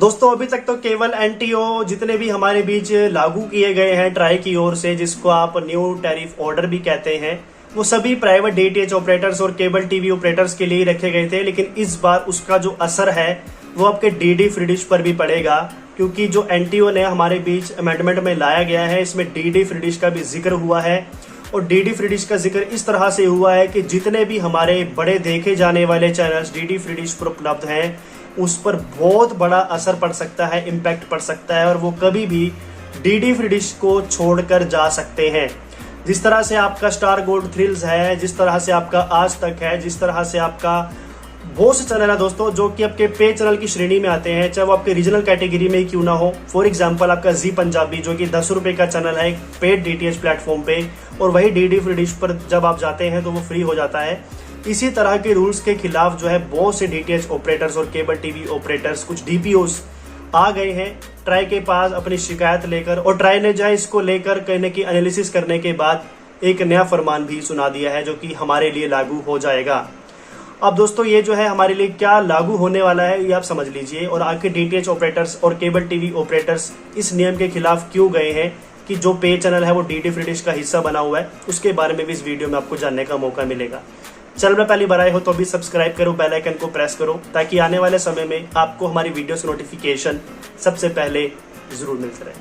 दोस्तों अभी तक तो केवल एनटीओ जितने भी हमारे बीच लागू किए गए हैं ट्राई की ओर से, जिसको आप न्यू टैरिफ ऑर्डर भी कहते हैं, वो सभी प्राइवेट डीटीएच ऑपरेटर्स और केबल टीवी ऑपरेटर्स के लिए ही रखे गए थे। लेकिन इस बार उसका जो असर है वो आपके डीडी फ्री डिश पर भी पड़ेगा, क्योंकि जो एनटीओ ने हमारे बीच अमेंडमेंट में लाया गया है इसमें डीडी फ्री डिश का भी जिक्र हुआ है। और डीडी फ्री डिश का जिक्र इस तरह से हुआ है कि जितने भी हमारे बड़े देखे जाने वाले चैनल्स डीडी फ्री डिश पर उपलब्ध हैं उस पर बहुत बड़ा असर पड़ सकता है, इम्पैक्ट पड़ सकता है, और वो कभी भी डीडी फ्री डिश को छोड़कर जा सकते हैं। जिस तरह से आपका स्टार गोल्ड थ्रिल्स है, जिस तरह से आपका आज तक है, जिस तरह से आपका बहुत से चैनल है दोस्तों जो कि आपके पे चैनल की श्रेणी में आते हैं, चाहे वो आपके रीजनल कैटेगरी में ही क्यों ना हो। फॉर एग्जांपल आपका जी पंजाबी जो कि 10 रुपए का चैनल है एक पेड डीटीएच प्लेटफॉर्म पे, और वही डीडी फ्री डिश पर जब आप जाते हैं तो वो फ्री हो जाता है। इसी तरह के रूल्स के खिलाफ जो है बहुत से डीटीएच ऑपरेटर्स और केबल टीवी ऑपरेटर्स, कुछ डीपीओस आ गए हैं ट्राई के पास अपनी शिकायत लेकर, और ट्राई ने जो है इसको लेकर कहने की एनालिसिस करने के बाद एक नया फरमान भी सुना दिया है जो कि हमारे लिए लागू हो जाएगा। अब दोस्तों ये जो है हमारे लिए क्या लागू होने वाला है ये आप समझ लीजिए, और आखिर डीटीएच ऑपरेटर्स और केबल टीवी ऑपरेटर्स इस नियम के खिलाफ क्यों गए हैं कि जो पे चैनल है वो डीडी फ्री डिश का हिस्सा बना हुआ है, उसके बारे में भी इस वीडियो में आपको जानने का मौका मिलेगा। चैनल में पहली बार आए हो तो अभी सब्सक्राइब करो, बेल आइकन को प्रेस करो, ताकि आने वाले समय में आपको हमारी वीडियो से नोटिफिकेशन सबसे पहले जरूर मिलते रहे।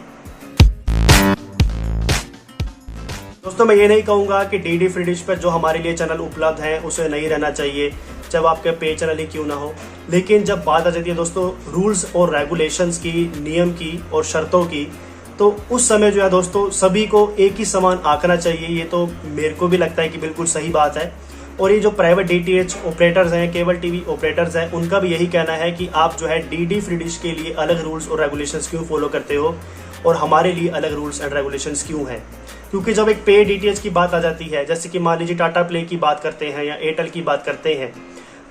दोस्तों मैं ये नहीं कहूंगा कि डीडी फ्री डिश पर जो हमारे लिए चैनल उपलब्ध हैं उसे नहीं रहना चाहिए, चाहे वो आपके पे चैनल ही क्यों ना हो। लेकिन जब बात आ जाती है दोस्तों रूल्स और रेगुलेशंस की, नियम की और शर्तों की, तो उस समय जो है दोस्तों सभी को एक ही समान आंकना चाहिए। ये तो मेरे को भी लगता है कि बिल्कुल सही बात है। और ये जो प्राइवेट डीटीएच ऑपरेटर्स हैं, केबल टीवी ऑपरेटर्स हैं, उनका भी यही कहना है कि आप जो है डीडी फ्री डिश के लिए अलग रूल्स और रेगुलेशंस क्यों फॉलो करते हो और हमारे लिए अलग रूल्स एंड रेगुलेशंस क्यों हैं। क्योंकि जब एक पे डीटीएच की बात आ जाती है, जैसे कि मान लीजिए टाटा प्ले की बात करते हैं या एयरटेल की बात करते हैं,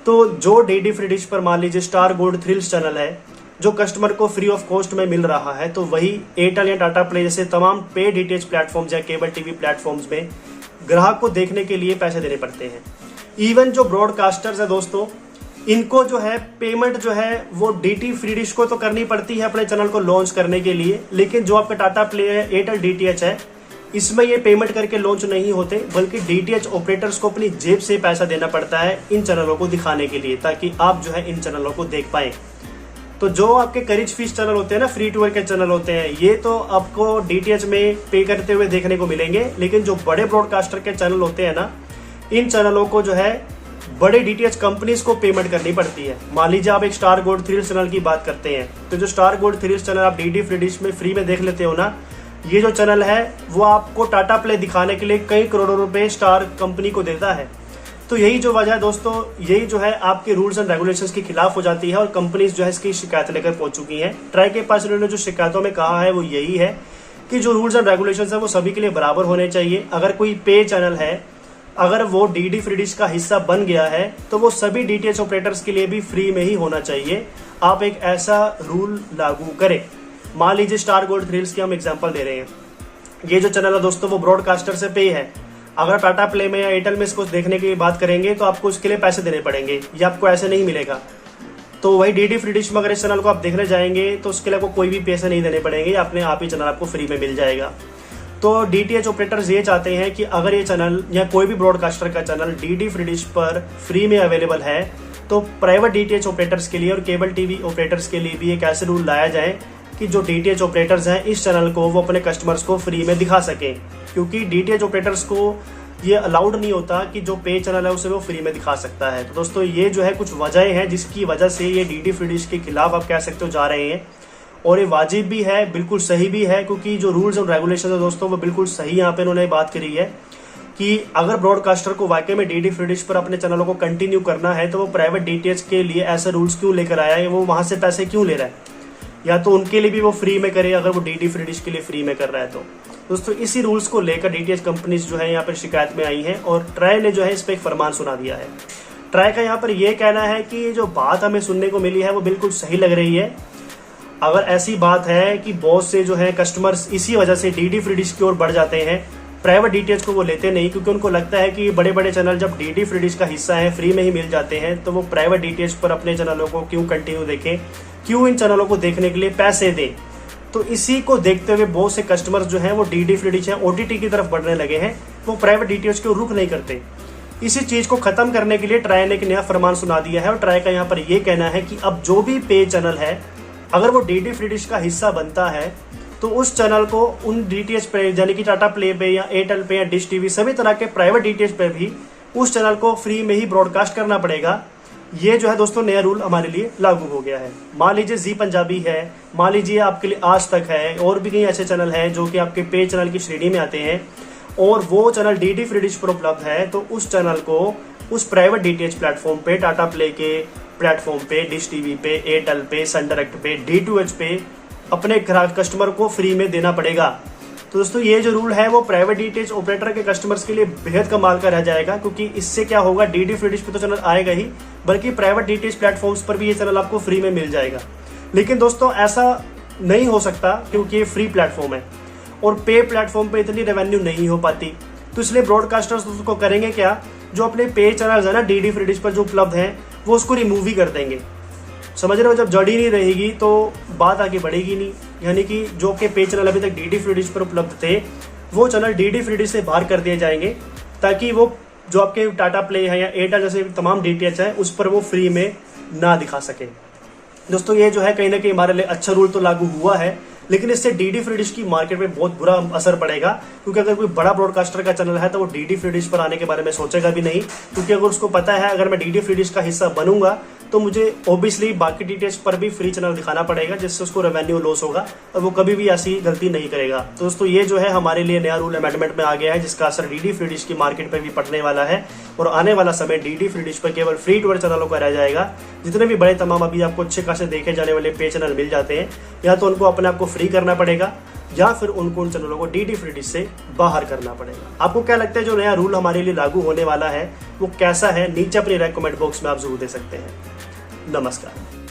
तो जो डीडी फ्री डिश पर मान लीजिए स्टार गोल्ड थ्रिल्स चैनल है जो कस्टमर को फ्री ऑफ कॉस्ट में मिल रहा है, तो वही एयरटेल या टाटा प्ले जैसे तमाम पे डीटीएच प्लेटफॉर्म्स या केबल टीवी प्लेटफॉर्म्स में ग्राहक को देखने के लिए पैसे देने पड़ते हैं। इवन जो ब्रॉडकास्टर्स है दोस्तों, इनको जो है पेमेंट जो है वो डीटी फ्री डिश को तो करनी पड़ती है अपने चैनल को लॉन्च करने के लिए, लेकिन जो आपका टाटा प्ले है, एयरटेल डीटीएच है, इसमें ये पेमेंट करके लॉन्च नहीं होते, बल्कि डीटीएच ऑपरेटर्स को अपनी जेब से पैसा देना पड़ता है इन चैनलों को दिखाने के लिए, ताकि आप जो है इन चैनलों को देख पाए। तो जो आपके करिच फीस चैनल होते हैं ना, फ्री टू एयर के चैनल होते हैं, ये तो आपको डीटीएच में पे करते हुए देखने को मिलेंगे। लेकिन जो बड़े ब्रॉडकास्टर के चैनल होते हैं ना, इन चैनलों को जो है बड़े डीटीएच कंपनीज को पेमेंट करनी पड़ती है। मान लीजिए आप एक स्टार गोल्ड थ्रिल्स चैनल की बात करते हैं, तो जो स्टार गोल्ड थ्रिल्स चैनल आप डीडी फ्री डिश में फ्री में देख लेते हो ना, ये जो चैनल है वो आपको टाटा प्ले दिखाने के लिए कई करोड़ों रुपए स्टार कंपनी को देता है। तो यही जो वजह है दोस्तों, यही जो है आपके रूल्स एंड रेगुलेशंस के खिलाफ हो जाती है, और कंपनीज जो है इसकी शिकायत लेकर पहुंच चुकी हैं। ट्राई के पास इन्होंने जो शिकायतों में कहा है वो यही है कि जो रूल्स एंड रेगुलेशंस है वो सभी के लिए बराबर होने चाहिए। अगर कोई पे चैनल है, अगर वो डीडी फ्री डिश का हिस्सा बन गया है, तो वो सभी डीटीएच ऑपरेटर्स के लिए भी फ्री में ही होना चाहिए। आप एक ऐसा रूल लागू करें। मान लीजिए स्टार गोल्ड थ्रिल्स की हम एग्जांपल दे रहे हैं, ये जो चैनल है दोस्तों वो ब्रॉडकास्टर से पे है। अगर टाटा प्ले में या एयरटेल में इसको देखने की बात करेंगे तो आपको इसके लिए पैसे देने पड़ेंगे, ये आपको ऐसे नहीं मिलेगा। तो वही डीडी फ्री डिश में अगर इस चैनल को आप देखने जाएंगे तो उसके लिए आपको कोई भी पैसे नहीं देने पड़ेंगे, अपने आप ही चैनल आपको फ्री में मिल जाएगा। तो डीटीएच ऑपरेटर्स ये चाहते हैं कि अगर ये चैनल या कोई भी ब्रॉडकास्टर का चैनल डीडी फ्री डिश पर फ्री में अवेलेबल है, तो प्राइवेट डीटीएच ऑपरेटर्स के लिए और केबल टीवी ऑपरेटर्स के लिए भी एक ऐसे रूल लाया जाए कि जो डीटीएच ऑपरेटर्स हैं इस चैनल को वो अपने कस्टमर्स को फ्री में दिखा सकें। क्योंकि डीटीएच ऑपरेटर्स को ये अलाउड नहीं होता कि जो पे चैनल है उसे वो फ्री में दिखा सकता है। तो दोस्तों ये जो है कुछ वजहें हैं जिसकी वजह से ये डीडी फ्री डिश के खिलाफ आप कह सकते हो जा रहे हैं, और ये वाजिब भी है, बिल्कुल सही भी है, क्योंकि जो रूल्स और रेगुलेशन है दोस्तों वो बिल्कुल सही यहाँ पे उन्होंने बात करी है कि अगर ब्रॉडकास्टर को वाकई में डीडी फ्री डिश पर अपने चैनलों को कंटिन्यू करना है तो वो प्राइवेट डीटीएच के लिए ऐसे रूल्स क्यों लेकर आया है, वो वहां से पैसे क्यों ले रहा है, या तो उनके लिए भी वो फ्री में करे अगर वो डीडी फ्री डिश के लिए फ्री में कर रहा है। तो दोस्तों इसी रूल्स को लेकर डीटीएच कंपनीज जो है यहाँ पर शिकायत में आई हैं, और ट्राई ने जो है इस पर एक फरमान सुना दिया है। ट्राई का यहाँ पर यह कहना है कि जो बात हमें सुनने को मिली है वो बिल्कुल सही लग रही है। अगर ऐसी बात है कि बहुत से जो है कस्टमर्स इसी वजह से डीडी फ्री डिश की ओर बढ़ जाते हैं, प्राइवेट डीटीएच को वो लेते नहीं, क्योंकि उनको लगता है कि बड़े बड़े चैनल जब डीडी फ्री डिश का हिस्सा है, फ्री में ही मिल जाते हैं, तो वो प्राइवेट डीटीएच पर अपने चैनलों को क्यों कंटिन्यू देखें, क्यों इन चैनलों को देखने के लिए पैसे दें। तो इसी को देखते हुए बहुत से कस्टमर्स जो हैं वो डीडी फ्री डिश है ओटीटी की तरफ बढ़ने लगे हैं, वो प्राइवेट डीटीएच को रुक नहीं करते। इसी चीज को खत्म करने के लिए ट्राई ने एक नया फरमान सुना दिया है, और ट्राई का यहाँ पर यह कहना है कि अब जो भी पे चैनल है अगर वो डीडी फ्री डिश का हिस्सा बनता है तो उस चैनल को उन डीटीएच पे यानी कि टाटा प्ले पे या एयरटेल पे या डिश टीवी सभी तरह के प्राइवेट डीटीएच पे भी उस चैनल को फ्री में ही ब्रॉडकास्ट करना पड़ेगा। ये जो है दोस्तों नया रूल हमारे लिए लागू हो गया है। मान लीजिए जी पंजाबी है, मान लीजिए आपके लिए आज तक है, और भी कई ऐसे चैनल हैं जो कि आपके पे चैनल की श्रेणी में आते हैं, और वो चैनल डीडी फ्री डिश पर उपलब्ध है, तो उस चैनल को उस प्राइवेट डीटीएच प्लेटफॉर्म पे, टाटा प्ले के प्लेटफॉर्म पे, डिश टीवी पे, एयरटेल पे, सन डायरेक्ट पे, D2H पे अपने कस्टमर को फ्री में देना पड़ेगा। तो दोस्तों ये जो रूल है वो प्राइवेट डीटीएच ऑपरेटर के कस्टमर्स के लिए बेहद कमाल का रह जाएगा, क्योंकि इससे क्या होगा, डीडी फ्री डिश पे तो चैनल आएगा ही, बल्कि प्राइवेट डीटीएच प्लेटफॉर्म्स पर भी ये चैनल आपको फ्री में मिल जाएगा। लेकिन दोस्तों ऐसा नहीं हो सकता, क्योंकि ये फ्री प्लेटफॉर्म है और पे प्लेटफॉर्म पे इतनी रेवेन्यू नहीं हो पाती। तो इसलिए ब्रॉडकास्टर्स उसको करेंगे क्या, जो अपने पे चैनल है ना डीडी फ्री डिश पर जो उपलब्ध हैं वो उसको रिमूव ही कर देंगे। समझ रहे हो, जब जड़ी नहीं रहेगी तो बात आगे बढ़ेगी नहीं। यानी कि जो के पे चैनल अभी तक डीडी फ्री डिश पर उपलब्ध थे वो चैनल डीडी फ्री डिश से बाहर कर दिए जाएंगे, ताकि वो जो आपके टाटा प्ले है या एयरटेल जैसे तमाम डीटीएच है उस पर वो फ्री में ना दिखा सके। दोस्तों ये जो है कहीं ना कहीं हमारे लिए अच्छा रूल तो लागू हुआ है, लेकिन इससे डीडी फ्री डिश की मार्केट में बहुत बुरा असर पड़ेगा, क्योंकि अगर कोई बड़ा ब्रॉडकास्टर का चैनल है तो वो डीडी फ्री डिश पर आने के बारे में सोचेगा भी नहीं, क्योंकि अगर उसको पता है अगर मैं डीडी फ्री डिश का हिस्सा बनूंगा तो मुझे ऑब्वियसली बाकी डीटीएच पर भी फ्री चैनल दिखाना पड़ेगा, जिससे उसको रेवेन्यू लॉस होगा और वो कभी भी ऐसी गलती नहीं करेगा। तो दोस्तों ये जो है हमारे लिए नया रूल अमेंडमेंट में आ गया है, जिसका असर डीडी फ्री डिश की मार्केट पर भी पड़ने वाला है, और आने वाला समय डीडी फ्री डिश पर केवल फ्री टू एयर चैनलों का रह जाएगा। जितने भी बड़े तमाम अभी आपको अच्छे खासे देखे जाने वाले पे चैनल मिल जाते हैं, या तो उनको अपने आप को फ्री करना पड़ेगा या फिर उनको उन चैनलों को डीडी फ्री डिश से बाहर करना पड़ेगा। आपको क्या लगता है जो नया रूल हमारे लिए लागू होने वाला है वो कैसा है, नीचे अपनी राय कमेंट बॉक्स में आप जरूर दे सकते हैं। नमस्कार।